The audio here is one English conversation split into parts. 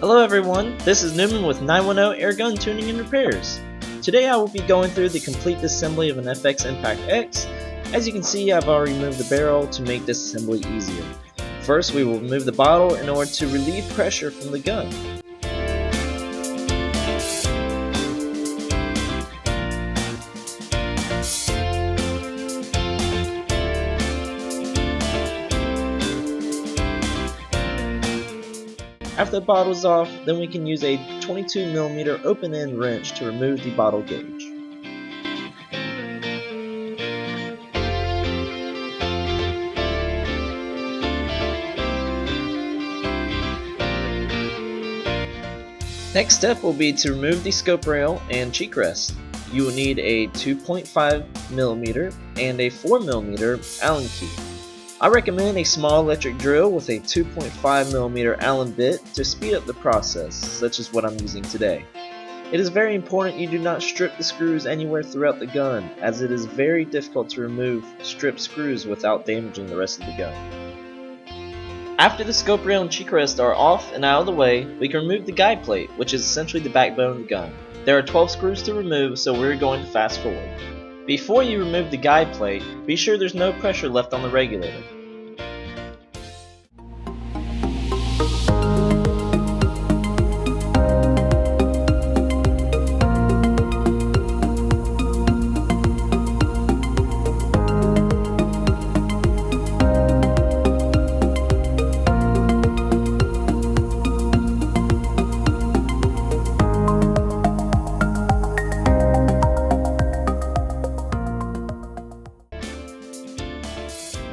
Hello everyone, this is Newman with 910 Airgun Tuning and Repairs. Today I will be going through the complete disassembly of an FX Impact X. As you can see, I've already removed the barrel to make disassembly easier. First, we will remove the bottle in order to relieve pressure from the gun. After the bottle is off, then we can use a 22mm open-end wrench to remove the bottle gauge. Next step will be to remove the scope rail and cheek rest. You will need a 2.5mm and a 4mm Allen key. I recommend a small electric drill with a 2.5mm Allen bit to speed up the process, such as what I'm using today. It is very important you do not strip the screws anywhere throughout the gun, as it is very difficult to remove stripped screws without damaging the rest of the gun. After the scope rail and cheek rest are off and out of the way, we can remove the guide plate, which is essentially the backbone of the gun. There are 12 screws to remove, so we're going to fast forward. Before you remove the guide plate, be sure there's no pressure left on the regulator.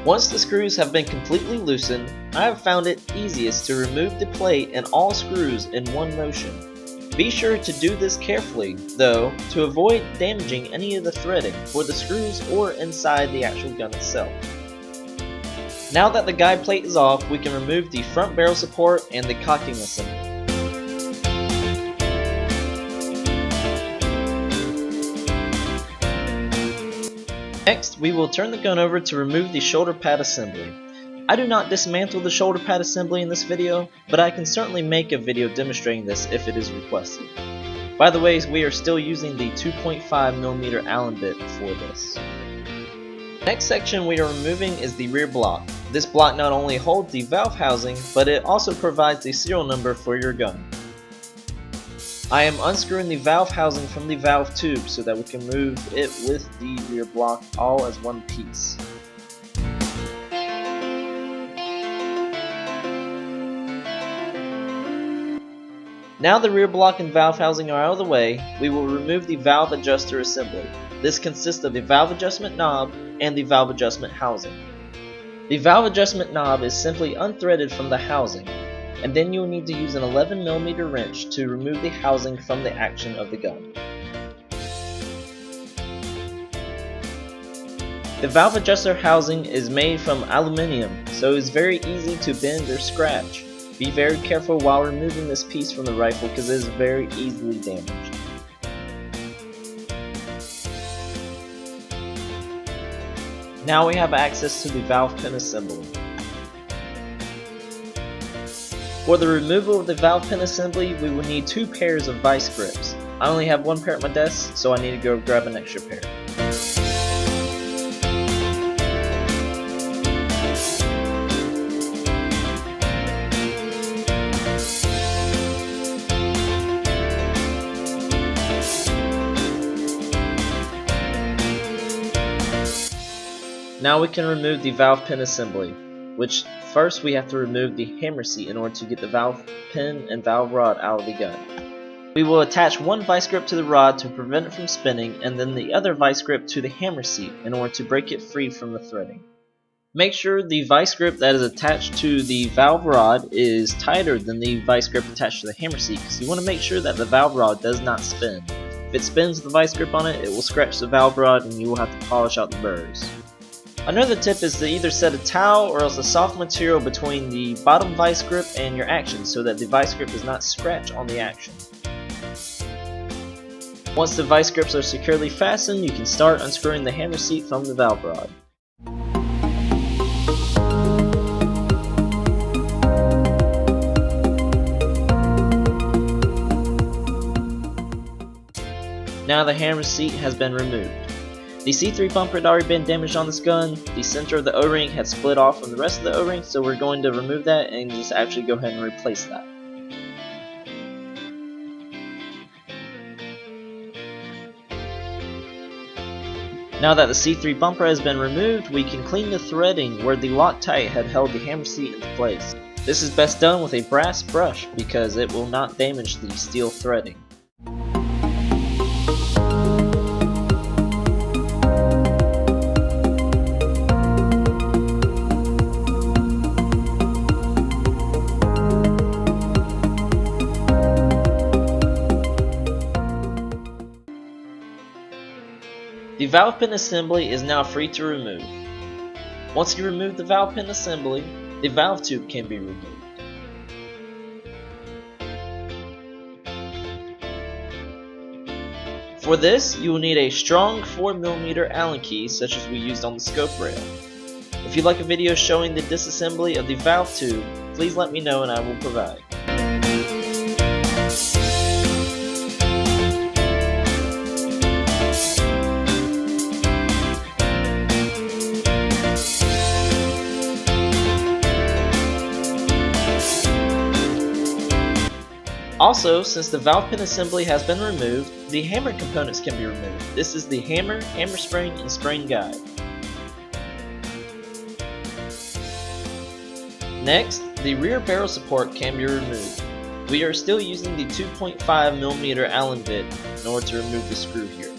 Once the screws have been completely loosened, I have found it easiest to remove the plate and all screws in one motion. Be sure to do this carefully, though, to avoid damaging any of the threading for the screws or inside the actual gun itself. Now that the guide plate is off, we can remove the front barrel support and the cocking assembly. Next, we will turn the gun over to remove the shoulder pad assembly. I do not dismantle the shoulder pad assembly in this video, but I can certainly make a video demonstrating this if it is requested. By the way, we are still using the 2.5mm Allen bit for this. Next section we are removing is the rear block. This block not only holds the valve housing, but it also provides the serial number for your gun. I am unscrewing the valve housing from the valve tube so that we can move it with the rear block all as one piece. Now the rear block and valve housing are out of the way, we will remove the valve adjuster assembly. This consists of the valve adjustment knob and the valve adjustment housing. The valve adjustment knob is simply unthreaded from the housing, and then you will need to use an 11mm wrench to remove the housing from the action of the gun. The valve adjuster housing is made from aluminum, so it is very easy to bend or scratch. Be very careful while removing this piece from the rifle because it is very easily damaged. Now we have access to the valve pin assembly. For the removal of the valve pin assembly, we will need 2 pairs of vice grips. I only have 1 pair at my desk, so I need to go grab an extra pair. Now we can remove the valve pin assembly, which first we have to remove the hammer seat in order to get the valve pin and valve rod out of the gun. We will attach one vice grip to the rod to prevent it from spinning, and then the other vice grip to the hammer seat in order to break it free from the threading. Make sure the vice grip that is attached to the valve rod is tighter than the vice grip attached to the hammer seat, because you want to make sure that the valve rod does not spin. If it spins with the vice grip on it, it will scratch the valve rod and you will have to polish out the burrs. Another tip is to either set a towel or else a soft material between the bottom vice grip and your action so that the vice grip does not scratch on the action. Once the vice grips are securely fastened, you can start unscrewing the hammer seat from the valve rod. Now the hammer seat has been removed. The C3 bumper had already been damaged on this gun. The center of the O-ring had split off from the rest of the O-ring, so we're going to remove that and just actually go ahead and replace that. Now that the C3 bumper has been removed, we can clean the threading where the Loctite had held the hammer seat into place. This is best done with a brass brush because it will not damage the steel threading. The valve pin assembly is now free to remove. Once you remove the valve pin assembly, the valve tube can be removed. For this, you will need a strong 4mm Allen key such as we used on the scope rail. If you'd like a video showing the disassembly of the valve tube, please let me know and I will provide. Also, since the valve pin assembly has been removed, the hammer components can be removed. This is the hammer, hammer spring, and spring guide. Next, the rear barrel support can be removed. We are still using the 2.5mm Allen bit in order to remove the screw here.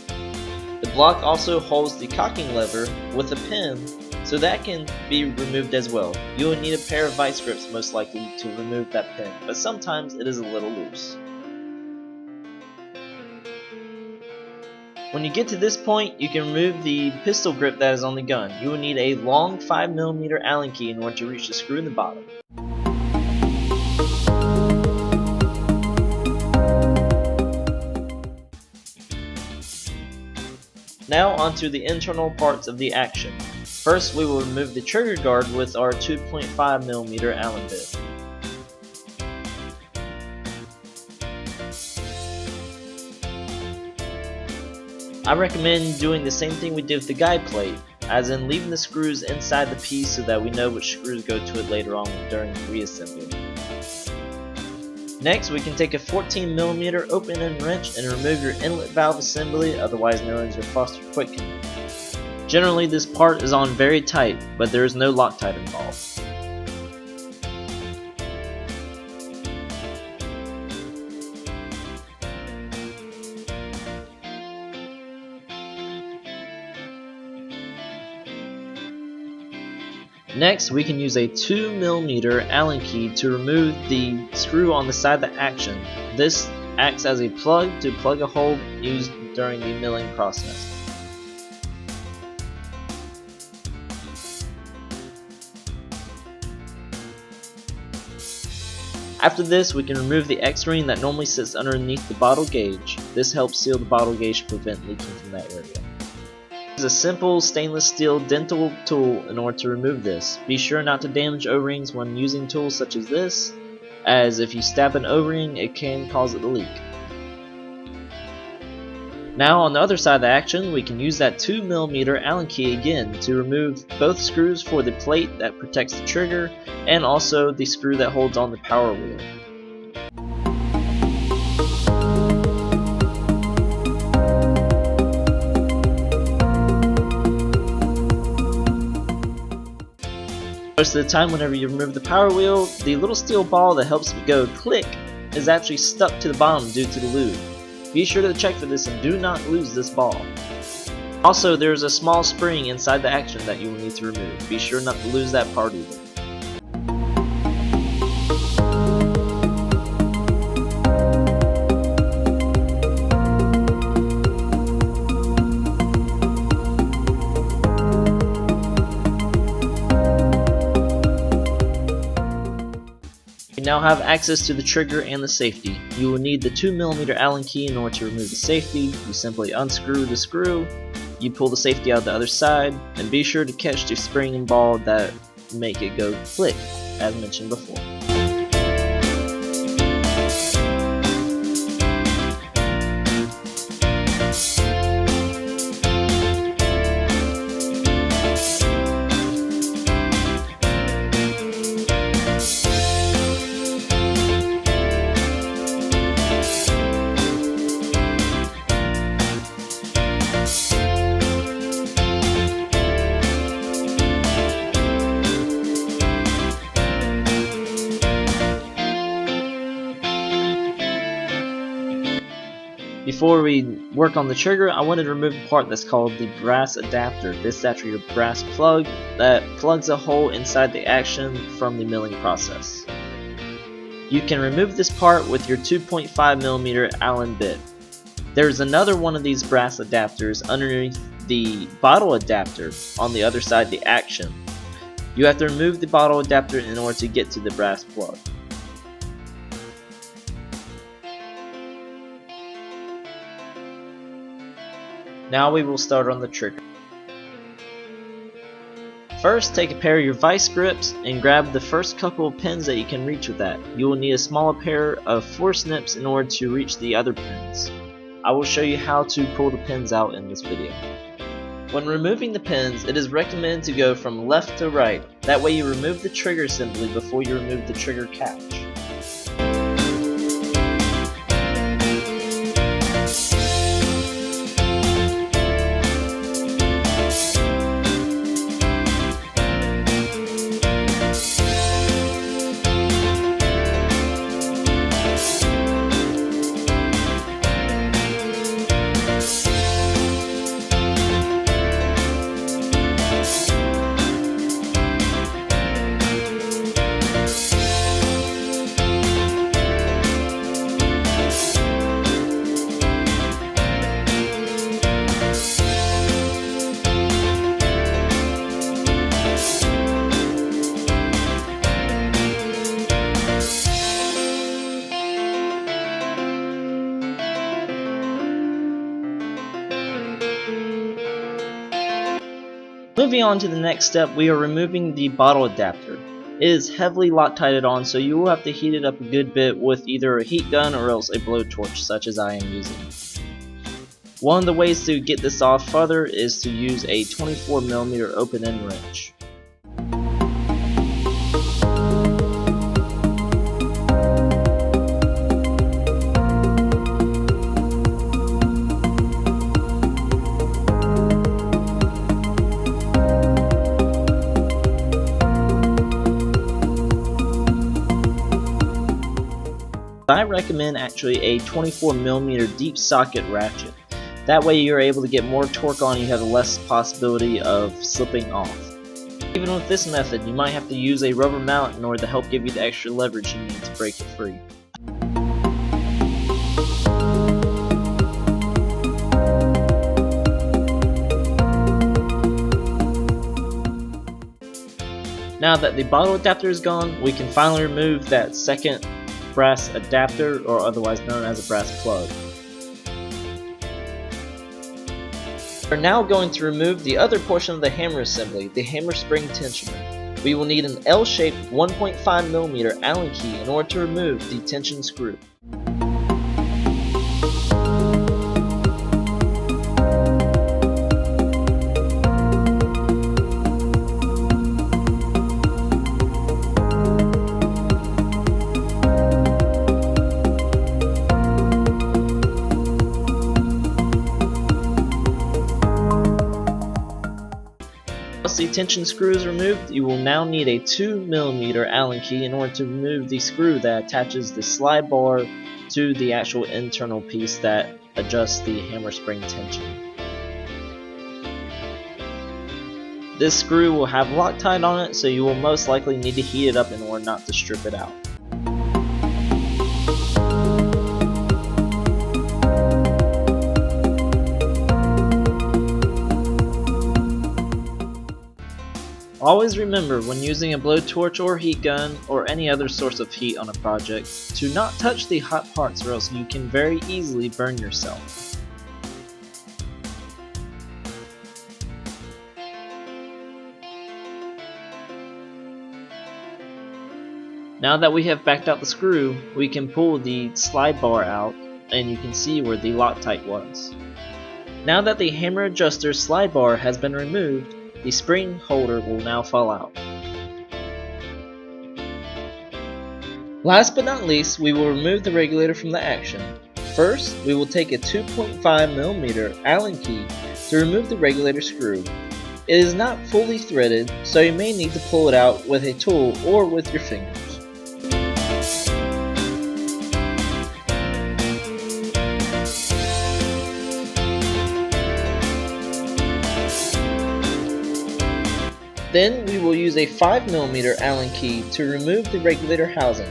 The block also holds the cocking lever with a pin, so that can be removed as well. You will need a pair of vice grips most likely to remove that pin, but sometimes it is a little loose. When you get to this point, you can remove the pistol grip that is on the gun. You will need a long 5mm Allen key in order to reach the screw in the bottom. Now onto the internal parts of the action. First, we will remove the trigger guard with our 2.5mm Allen bit. I recommend doing the same thing we did with the guide plate, as in leaving the screws inside the piece so that we know which screws go to it later on during reassembly. Next, we can take a 14mm open end wrench and remove your inlet valve assembly, otherwise known as your Foster Quick Connect. Generally, this part is on very tight, but there is no Loctite involved. Next, we can use a 2mm Allen key to remove the screw on the side of the action. This acts as a plug to plug a hole used during the milling process. After this, we can remove the X-ring that normally sits underneath the bottle gauge. This helps seal the bottle gauge to prevent leaking from that area. Use a simple stainless steel dental tool in order to remove this. Be sure not to damage O-rings when using tools such as this, as if you stab an O-ring, it can cause it to leak. Now on the other side of the action, we can use that 2mm Allen key again to remove both screws for the plate that protects the trigger and also the screw that holds on the power wheel. Most of the time whenever you remove the power wheel, the little steel ball that helps it go click is actually stuck to the bottom due to the lube. Be sure to check for this and do not lose this ball. Also, there is a small spring inside the action that you will need to remove. Be sure not to lose that part either. You now have access to the trigger and the safety. You will need the 2mm Allen key in order to remove the safety. You simply unscrew the screw, you pull the safety out the other side, and be sure to catch the spring and ball that make it go click, as mentioned before. Before we work on the trigger, I wanted to remove the part that's called the brass adapter. This is actually your brass plug that plugs a hole inside the action from the milling process. You can remove this part with your 2.5mm Allen bit. There's another one of these brass adapters underneath the bottle adapter on the other side of the action. You have to remove the bottle adapter in order to get to the brass plug. Now we will start on the trigger. First, take a pair of your vice grips and grab the first couple of pins that you can reach with that. You will need a smaller pair of force nips in order to reach the other pins. I will show you how to pull the pins out in this video. When removing the pins, it is recommended to go from left to right. That way you remove the trigger assembly before you remove the trigger catch. Moving on to the next step, we are removing the bottle adapter. It is heavily Loctited on, so you will have to heat it up a good bit with either a heat gun or else a blowtorch, such as I am using. One of the ways to get this off further is to use a 24mm open end wrench. I recommend actually a 24mm deep socket ratchet. That way you're able to get more torque on, you have less possibility of slipping off. Even with this method, you might have to use a rubber mallet in order to help give you the extra leverage you need to break it free. Now that the bottle adapter is gone, we can finally remove that second brass adapter, or otherwise known as a brass plug. We're now going to remove the other portion of the hammer assembly, the hammer spring tensioner. We will need an L-shaped 1.5mm Allen key in order to remove the tension screw. Once the tension screw is removed, you will now need a 2mm Allen key in order to remove the screw that attaches the slide bar to the actual internal piece that adjusts the hammer spring tension. This screw will have Loctite on it, so you will most likely need to heat it up in order not to strip it out. Always remember, when using a blowtorch or heat gun or any other source of heat on a project, to not touch the hot parts or else you can very easily burn yourself. Now that we have backed out the screw, we can pull the slide bar out and you can see where the Loctite was. Now that the hammer adjuster slide bar has been removed, the spring holder will now fall out. Last but not least, we will remove the regulator from the action. First, we will take a 2.5mm Allen key to remove the regulator screw. It is not fully threaded, so you may need to pull it out with a tool or with your fingers. Then we will use a 5mm Allen key to remove the regulator housing.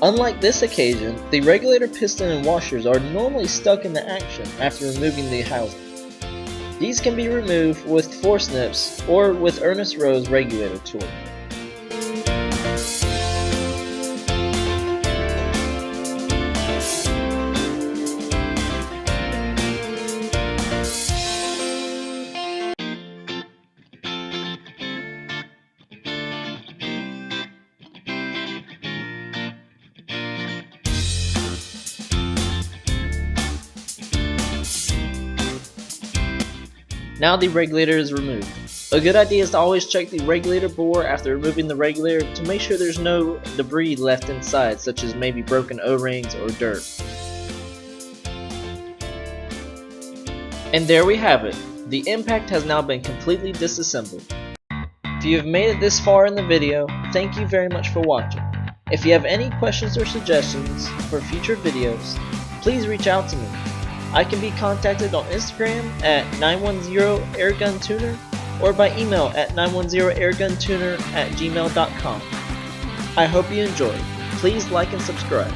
Unlike this occasion, the regulator piston and washers are normally stuck into action after removing the housing. These can be removed with force nips or with Ernest Rose regulator tool. Now the regulator is removed. A good idea is to always check the regulator bore after removing the regulator to make sure there's no debris left inside, such as maybe broken O-rings or dirt. And there we have it. The Impact has now been completely disassembled. If you have made it this far in the video, thank you very much for watching. If you have any questions or suggestions for future videos, please reach out to me. I can be contacted on Instagram at 910airguntuner or by email at 910airguntuner@gmail.com. I hope you enjoyed. Please like and subscribe.